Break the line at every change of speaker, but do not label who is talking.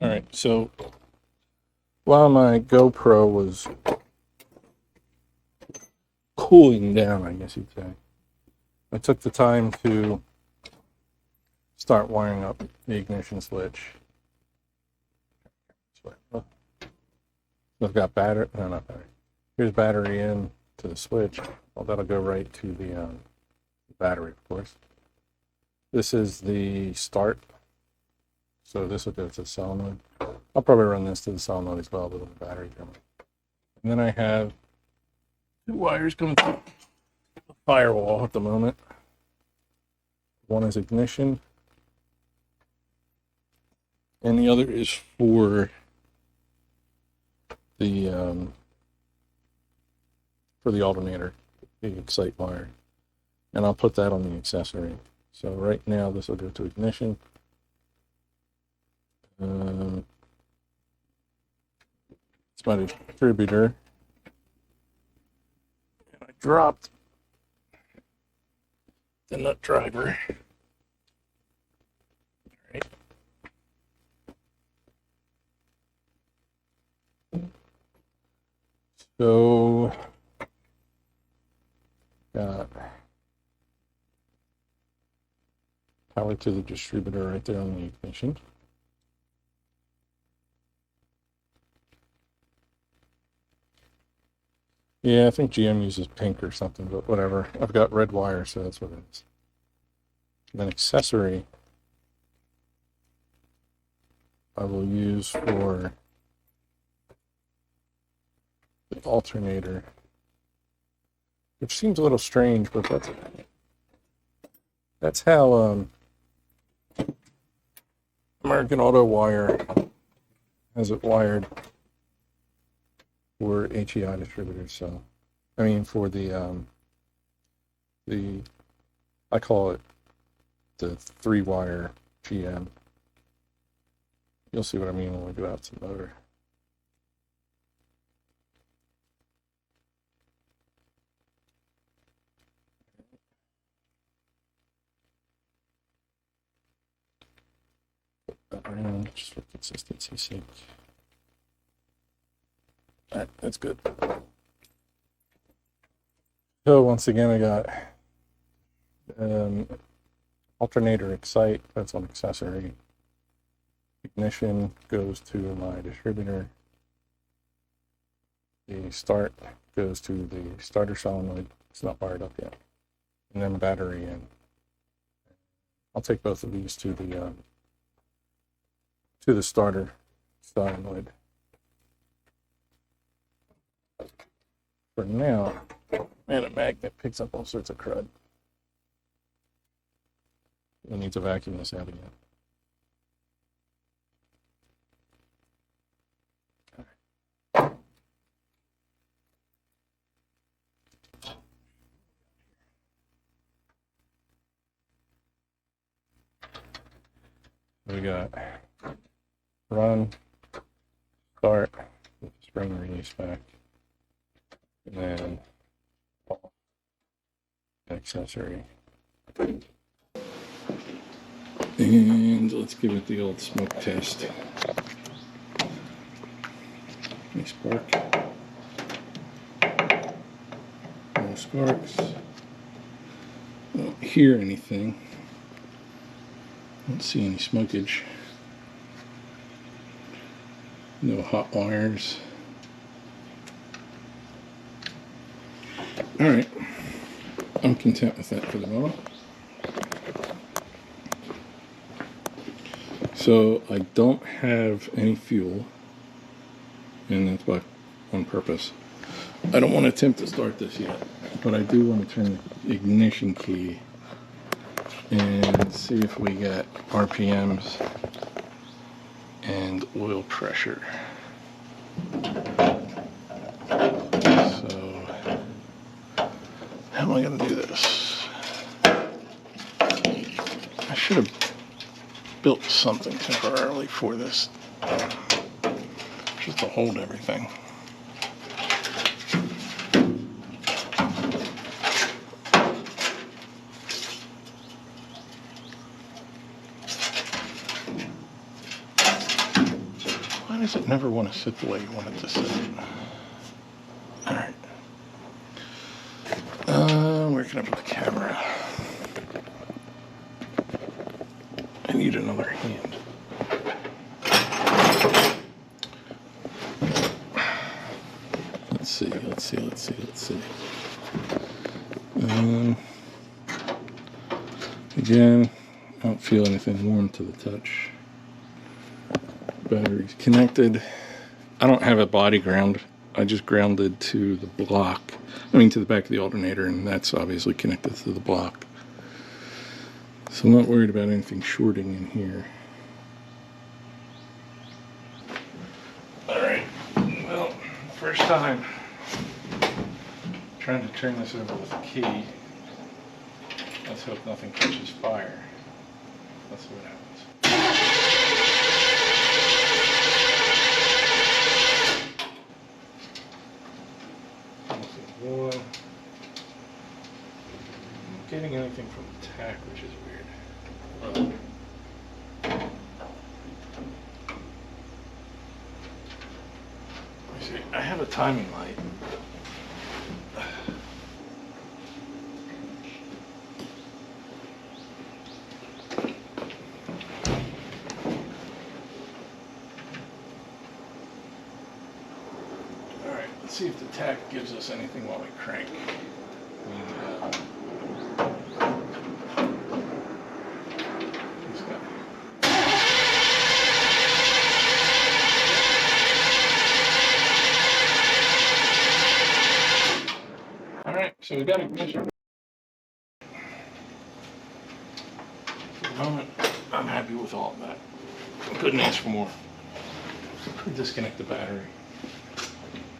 All right, so while my GoPro was cooling down, I guess you'd say, I took the time to start wiring up the ignition switch. So I've got battery, no, not battery. Here's battery in to the switch. Well, that'll go right to the battery, of course. This is the start. So this will go to the solenoid. I'll probably run this to the solenoid as well, with the battery coming. And then I have two wires coming through the firewall at the moment. One is ignition, and the other is for the alternator, the excite wire. And I'll put that on the accessory. So right now this will go to ignition. It's my distributor. And I dropped the nut driver. All right. So got power to the distributor right there on the ignition. Yeah, I think GM uses pink or something, but whatever. I've got red wire, so that's what it is. An accessory I will use for the alternator, which seems a little strange, but that's how American Auto Wire has it wired for HEI distributors. So, I mean, for the I call it the 3-wire GM. You'll see what I mean when we go out to the motor. Put that around just for consistency's sake. All right, that's good. So once again, I got alternator excite, that's on accessory. Ignition goes to my distributor. The start goes to the starter solenoid. It's not wired up yet. And then battery in. I'll take both of these to the starter solenoid. For now, man, a magnet picks up all sorts of crud. We'll need to vacuum this out again. We got run, start, with the spring release back, and then accessory. And let's give it the old smoke test. Any spark? No sparks. I don't hear anything. Don't see any smokage. No hot wires. All right, I'm content with that for the moment. So I don't have any fuel, and that's on purpose. I don't want to attempt to start this yet, but I do want to turn the ignition key and see if we get RPMs and oil pressure. So how am I going to do this? I should have built something temporarily for this, just to hold everything. does it never want to sit the way you want it to sit? All right. Where can I put the camera? I need another hand. Let's see. Again, I don't feel anything warm to the touch. Battery's connected. I don't have a body ground. I just grounded to the block. I mean to the back of the alternator, and that's obviously connected to the block. So I'm not worried about anything shorting in here. Alright, well, first time trying to turn this over with a key. Let's hope nothing catches fire. Let's see what happens. One. I'm not getting anything from the tack, which is weird. Let me see. I have a timing light. Let's see if the tack gives us anything while we crank. Alright, so we got ignition. For the moment, I'm happy with all of that. Couldn't ask for more. Disconnect the battery.